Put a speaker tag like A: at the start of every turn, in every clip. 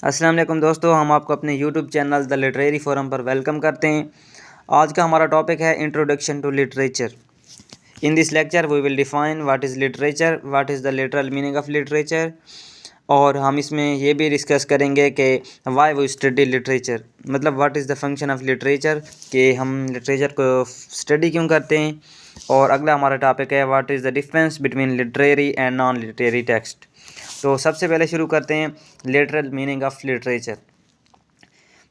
A: अस्सलाम वालेकुम दोस्तों, हम आपको अपने YouTube channel the literary forum पर वेलकम करते हैं। आज का हमारा टॉपिक है introduction to literature. In this lecture we will define what is literature, what is the literal meaning of literature, और हम इसमें ये भी डिस्कस करेंगे कि वाई वी स्टडी लिटरेचर, मतलब what is the function of literature, कि हम लिटरेचर को स्टडी क्यों करते हैं। और अगला हमारा टॉपिक है what is the difference between literary and non literary text. तो सबसे पहले शुरू करते हैं लिटरल मीनिंग ऑफ लिटरेचर।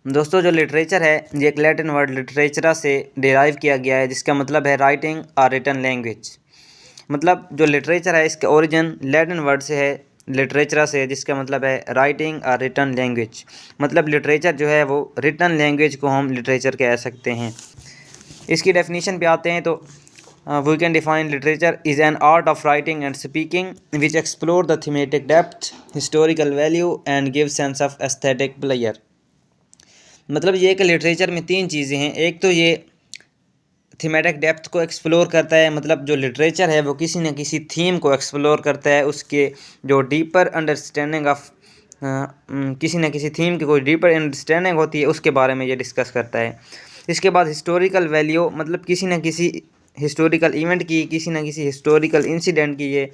A: दोस्तों, जो लिटरेचर है ये एक लैटिन वर्ड लिटरेचरा से डिराइव किया गया है, जिसका मतलब है राइटिंग और रिटन लैंग्वेज। मतलब जो लिटरेचर है इसका ओरिजिन लैटिन वर्ड से है, लिटरेचरा से, जिसका मतलब है राइटिंग और रिटन लैंग्वेज। मतलब लिटरेचर जो है वो रिटन लैंग्वेज को हम लिटरेचर कह सकते हैं। इसकी डेफिनेशन पे आते हैं तो we can define literature is an art of writing and speaking which explore the thematic depth, historical value and give sense of aesthetic pleasure। मतलब ये कि लिटरेचर में तीन चीज़ें हैं। एक तो ये थीमेटिक डेप्थ को एक्सप्लोर करता है, मतलब जो लिटरेचर है वो किसी न किसी थीम को एक्सप्लोर करता है, उसके जो डीपर अंडरस्टैंडिंग ऑफ किसी न किसी थीम की कोई डीपर अंडरस्टैंडिंग होती है उसके बारे में ये डिस्कस करता है। इसके बाद हिस्टोरिकल वैल्यू, मतलब किसी न किसी हिस्टोरिकल इवेंट की, किसी न किसी हिस्टोरिकल इंसिडेंट की ये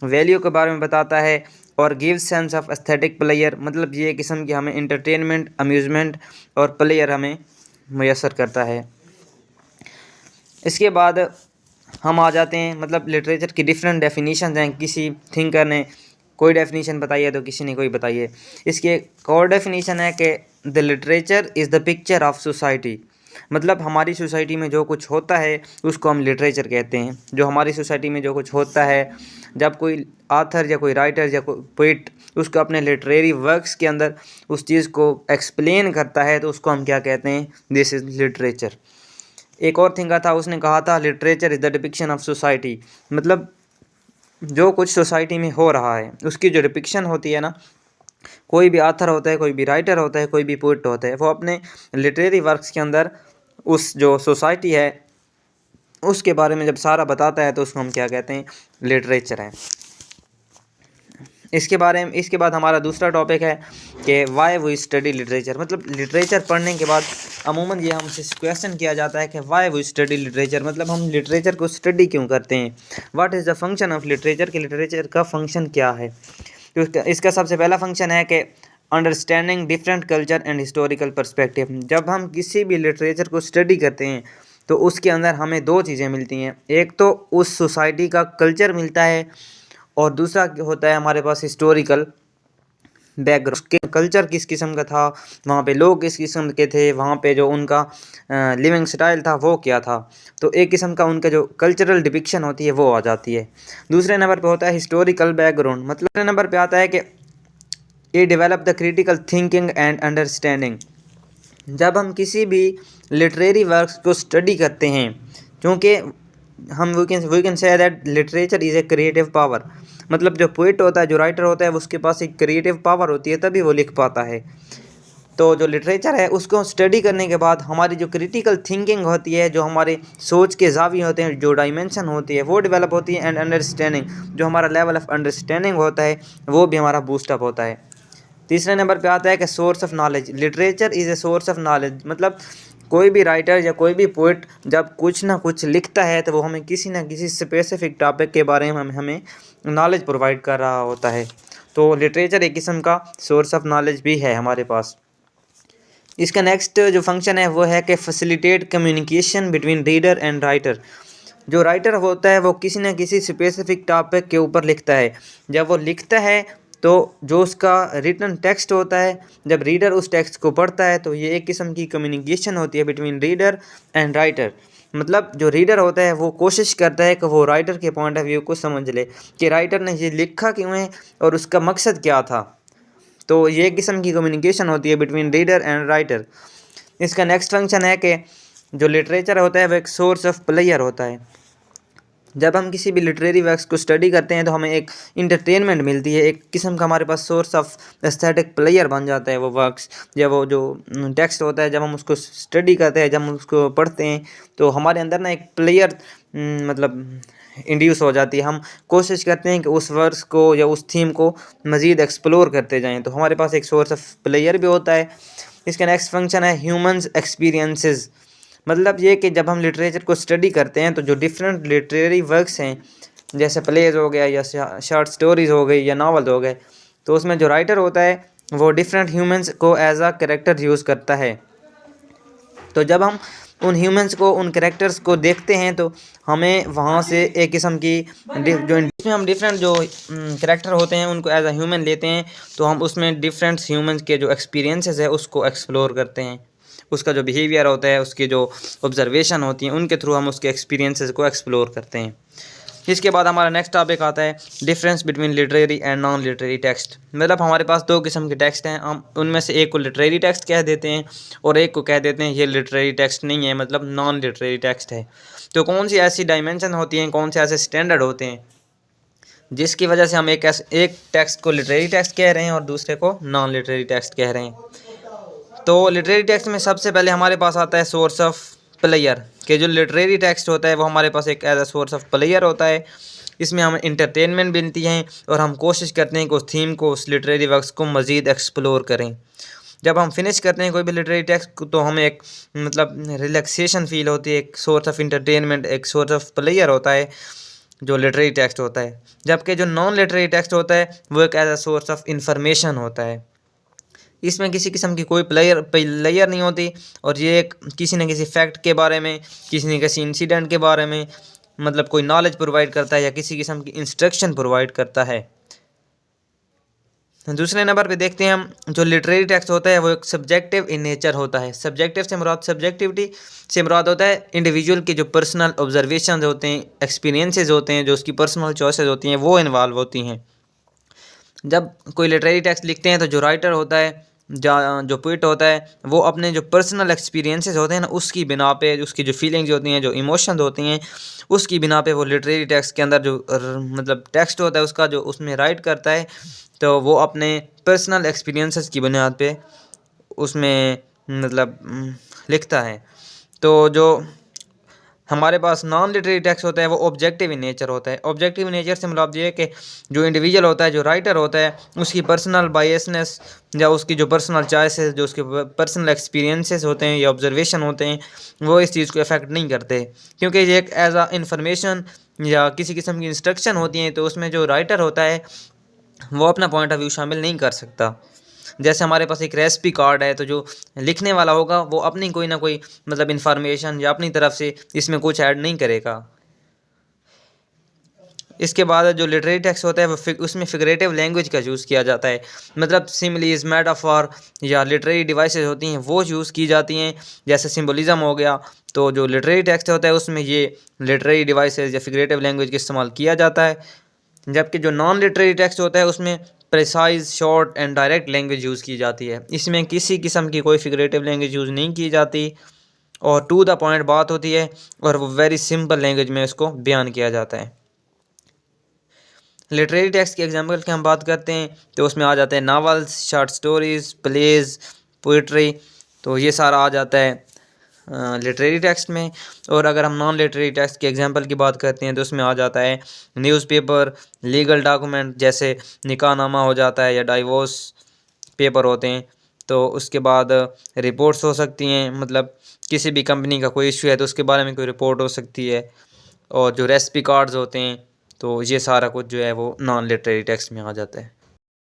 A: वैल्यू के बारे में बताता है। और give sense of aesthetic player, मतलब ये किस्म की हमें इंटरटेनमेंट, अम्यूज़मेंट और प्लेयर हमें मैसर करता है। इसके बाद हम आ जाते हैं, मतलब लिटरेचर की डिफरेंट डेफिनेशन हैं। किसी थिंकर ने कोई डेफिनेशन बताई है तो किसी ने कोई बताई है। इसकी एक और डेफिनेशन है कि the literature is the picture of society. मतलब हमारी सोसाइटी में जो कुछ होता है उसको हम लिटरेचर कहते हैं। जो हमारी सोसाइटी में जो कुछ होता है, जब कोई आथर या कोई राइटर या कोई पोइट उसको अपने लिटरेरी वर्क्स के अंदर उस चीज़ को एक्सप्लेन करता है तो उसको हम क्या कहते हैं, दिस इज़ लिटरेचर। एक और थिंकर था, उसने कहा था literature is the depiction of society. मतलब जो कुछ सोसाइटी में हो रहा है उसकी जो डिपिक्शन होती है ना, कोई भी आथर होता है, कोई भी राइटर होता है, कोई भी पोइट होता है, वो अपने लिटरेरी वर्क्स के अंदर उस जो सोसाइटी है उसके बारे में जब सारा बताता है तो उसको हम क्या कहते हैं, लिटरेचर है। इसके बाद हमारा दूसरा टॉपिक है कि वाई वी स्टडी लिटरेचर। मतलब लिटरेचर पढ़ने के बाद अमूमन ये हमसे क्वेश्चन किया जाता है कि वाई वी स्टडी लिटरेचर, मतलब हम लिटरेचर को स्टडी क्यों करते हैं। What is the function of literature, कि लिटरेचर का फंक्शन क्या है। तो इसका सबसे पहला फंक्शन है कि understanding different culture and historical perspective. जब हम किसी भी लिटरेचर को स्टडी करते हैं तो उसके अंदर हमें दो चीज़ें मिलती हैं। एक तो उस सोसाइटी का कल्चर मिलता है और दूसरा होता है हमारे पास हिस्टोरिकल बैकग्राउंड, उसके कल्चर किस किस्म का था, वहाँ पे लोग किस किस्म के थे, वहाँ पे जो उनका लिविंग स्टाइल था वो क्या था। तो एक किस्म का उनका जो कल्चरल डिपिक्शन होती है वो आ जाती है। दूसरे नंबर पे होता है हिस्टोरिकल बैकग्राउंड। मतलब दूसरे नंबर पे आता है कि ये develop the critical thinking and understanding. जब हम किसी भी लिटरेरी वर्क्स को स्टडी करते हैं, क्योंकि हम we can say that literature is a creative power. मतलब जो पोइट होता है, जो राइटर होता है, उसके पास एक क्रिएटिव पावर होती है, तभी वो लिख पाता है। तो जो लिटरेचर है उसको स्टडी करने के बाद हमारी जो क्रिटिकल थिंकिंग होती है, जो हमारे सोच के ज़ाविये होते हैं, जो डायमेंशन होती है वो डेवलप होती है। एंड अंडरस्टैंडिंग, जो हमारा लेवल ऑफ अंडरस्टैंडिंग होता है वो भी हमारा बूस्टअप होता है। तीसरे नंबर पे आता है कि source of knowledge. Literature is a source of knowledge. मतलब कोई भी राइटर या कोई भी पोइट जब कुछ ना कुछ लिखता है तो वो हमें किसी ना किसी स्पेसिफिक टॉपिक के बारे में हमें नॉलेज प्रोवाइड कर रहा होता है। तो लिटरेचर एक किस्म का सोर्स ऑफ नॉलेज भी है हमारे पास। इसका नेक्स्ट जो फंक्शन है वो है कि facilitate communication between reader and writer. जो राइटर होता है वो किसी न किसी स्पेसिफिक टॉपिक के ऊपर लिखता है। जब वो लिखता है तो जो उसका रिटन टेक्स्ट होता है, जब रीडर उस टेक्स्ट को पढ़ता है तो ये एक किस्म की कम्युनिकेशन होती है बिटवीन रीडर एंड राइटर। मतलब जो रीडर होता है वो कोशिश करता है कि वो राइटर के पॉइंट ऑफ व्यू को समझ ले कि राइटर ने ये लिखा क्यों है और उसका मकसद क्या था। तो ये एक किस्म की कम्युनिकेशन होती है बिटवीन रीडर एंड राइटर। इसका नेक्स्ट फंक्शन है कि जो लिटरेचर होता है वो एक सोर्स ऑफ प्लेयर होता है। जब हम किसी भी लिटरेरी वर्क्स को स्टडी करते हैं तो हमें एक इंटरटेनमेंट मिलती है, एक किस्म का हमारे पास सोर्स ऑफ एस्थेटिक प्लेयर बन जाता है वो वर्क्स, या वो जो टेक्स्ट होता है। जब हम उसको स्टडी करते हैं, जब हम उसको पढ़ते हैं तो हमारे अंदर ना एक प्लेयर मतलब इंड्यूस हो जाती है। हम कोशिश करते हैं कि उस वर्ड्स को या उस थीम को मज़ीद एक्सप्लोर करते जाएं। तो हमारे पास एक सोर्स ऑफ प्लेयर भी होता है। इसका नेक्स्ट फंक्शन है ह्यूमंस एक्सपीरियंसेस। मतलब ये कि जब हम लिटरेचर को स्टडी करते हैं तो जो डिफरेंट लिटरेरी वर्क्स हैं, जैसे प्लेज हो गया या शॉर्ट स्टोरीज हो गई या नावल हो गए, तो उसमें जो राइटर होता है वो डिफरेंट ह्यूमंस को एज आ कैरेक्टर यूज़ करता है। तो जब हम उन ह्यूमंस को, उन कैरेक्टर्स को देखते हैं तो हमें वहाँ से एक किस्म की जो इसमें हम डिफरेंट जो कैरेक्टर होते हैं उनको एज अ ह्यूमन लेते हैं, तो हम उसमें डिफरेंट ह्यूमंस के जो एक्सपीरियंसेस है उसको एक्सप्लोर करते हैं। उसका जो बिहेवियर होता है, उसकी जो ऑब्जर्वेशन होती हैं, उनके थ्रू हम उसके एक्सपीरियंसेस को एक्सप्लोर करते हैं। इसके बाद हमारा नेक्स्ट टॉपिक आता है difference between literary and non literary text. मतलब हमारे पास दो किस्म के टेक्स्ट हैं, हम उनमें से एक को लिटरेरी टेक्स्ट कह देते हैं और एक को कह देते हैं ये लिटरेरी टेक्स्ट नहीं है, मतलब नॉन लिटरेरी टेक्स्ट है। तो कौन सी ऐसी डायमेंशन होती हैं, कौन से ऐसे स्टैंडर्ड होते हैं जिसकी वजह से हम एक टेक्स्ट को लिटरेरी टेक्स्ट कह रहे हैं और दूसरे को नॉन लिटरेरी टेक्स्ट कह रहे हैं। तो लिटरेरी टेक्स्ट में सबसे पहले हमारे पास आता है सोर्स ऑफ प्लेयर, कि जो लिटरेरी टेक्स्ट होता है वो हमारे पास एक as a source of pleasure होता है। इसमें हमें इंटरटेनमेंट मिलती हैं और हम कोशिश करते हैं कि उस थीम को, उस लिटरेरी वर्क्स को मज़ीद एक्सप्लोर करें। जब हम फिनिश करते हैं कोई भी लिटरेरी टेक्स्ट तो हमें एक मतलब रिलैक्सेशन फील होती है, एक सोर्स ऑफ इंटरटेनमेंट, एक सोर्स ऑफ प्लेयर होता है जो लिटरेरी टेक्स्ट होता है। जबकि जो नॉन लिटरेरी टेक्स्ट होता है वो एक as a source of information होता है। इसमें किसी किस्म की कोई प्लेयर नहीं होती और ये एक किसी न किसी फैक्ट के बारे में, किसी न किसी इंसिडेंट के बारे में मतलब कोई नॉलेज प्रोवाइड करता है या किसी किस्म की इंस्ट्रक्शन प्रोवाइड करता है। दूसरे नंबर पे देखते हैं हम, जो लिटरेरी टेक्स्ट होता है वो एक सब्जेक्टिव इन नेचर होता है। सब्जेक्टिव से मुराद, सब्जेक्टिविटी से मुराद होता है इंडिविजुअल की जो पर्सनल ऑब्जर्वेशन होते हैं, एक्सपीरियंसेस होते हैं, जो उसकी पर्सनल चॉइसेस होती हैं वो इन्वॉल्व होती हैं। जब कोई लिटरेरी टेक्स्ट लिखते हैं तो जो राइटर होता है, जो पोइट होता है, वो अपने जो पर्सनल एक्सपीरियंसेस होते हैं ना, उसकी बिना पे, उसकी जो फीलिंग्स होती हैं, जो इमोशंस होती हैं, उसकी बिना पे वो लिटरेरी टेक्स्ट के अंदर जो मतलब टेक्स्ट होता है उसका जो उसमें राइट करता है, तो वो अपने पर्सनल एक्सपीरियंसेस की बुनियाद पे उसमें मतलब लिखता है। तो जो हमारे पास नॉन लिटरेरी टेक्स्ट होता है वो ऑब्जेक्टिव इन नेचर होता है। ऑब्जेक्टिव इन नेचर से मतलब ये है कि जो इंडिविजुअल होता है, जो राइटर होता है, उसकी पर्सनल बायसनेस या उसकी जो पर्सनल चॉइसेस, जो उसके पर्सनल एक्सपीरियंसेस होते हैं या ऑब्जर्वेशन होते हैं, वो इस चीज़ को अफेक्ट नहीं करते, क्योंकि ये एक एज आ इंफॉर्मेशन या किसी किस्म की इंस्ट्रक्शन होती हैं। तो उसमें जो राइटर होता है वो अपना पॉइंट ऑफ व्यू शामिल नहीं कर सकता। जैसे हमारे पास एक रेसिपी कार्ड है, तो जो लिखने वाला होगा वो अपनी कोई ना कोई मतलब इन्फॉर्मेशन या अपनी तरफ से इसमें कुछ ऐड नहीं करेगा। इसके बाद जो लिटरेरी टेक्स्ट होता है वो उसमें फिगरेटिव लैंग्वेज का यूज़ किया जाता है, मतलब सिमिलीज, मेटाफॉर या लिटरेरी डिवाइसेस होती हैं वो यूज़ की जाती हैं, जैसे सिम्बोलिज़म हो गया। तो जो लिटरेरी टेक्स्ट होता है उसमें ये लिटरेरी डिवाइसेस या फिगरेटिव लैंग्वेज का इस्तेमाल किया जाता है। जबकि जो नॉन लिटरेरी टेक्स्ट होता है उसमें precise, short and direct language use की जाती है। इसमें किसी किस्म की कोई फिगरेटिव लैंग्वेज यूज़ नहीं की जाती और टू द पॉइंट बात होती है और वो वेरी सिंपल लैंग्वेज में इसको बयान किया जाता है। लिटरेरी टेक्स्ट के एग्जाम्पल की हम बात करते हैं तो उसमें आ जाते हैं novels, short stories, plays, poetry, तो ये सारा आ जाता है लिटरेरी टेक्स्ट में। और अगर हम नॉन लिटरेरी टेक्स्ट के एग्जांपल की बात करते हैं तो उसमें आ जाता है न्यूज़पेपर, लीगल डॉक्यूमेंट जैसे निकाहनामा हो जाता है या डाइवोर्स पेपर होते हैं। तो उसके बाद रिपोर्ट्स हो सकती हैं, मतलब किसी भी कंपनी का कोई इशू है तो उसके बारे में कोई रिपोर्ट हो सकती है। और जो रेसिपी कार्ड्स होते हैं, तो ये सारा कुछ जो है वो नॉन लिटरेरी टेक्स्ट में आ जाता है।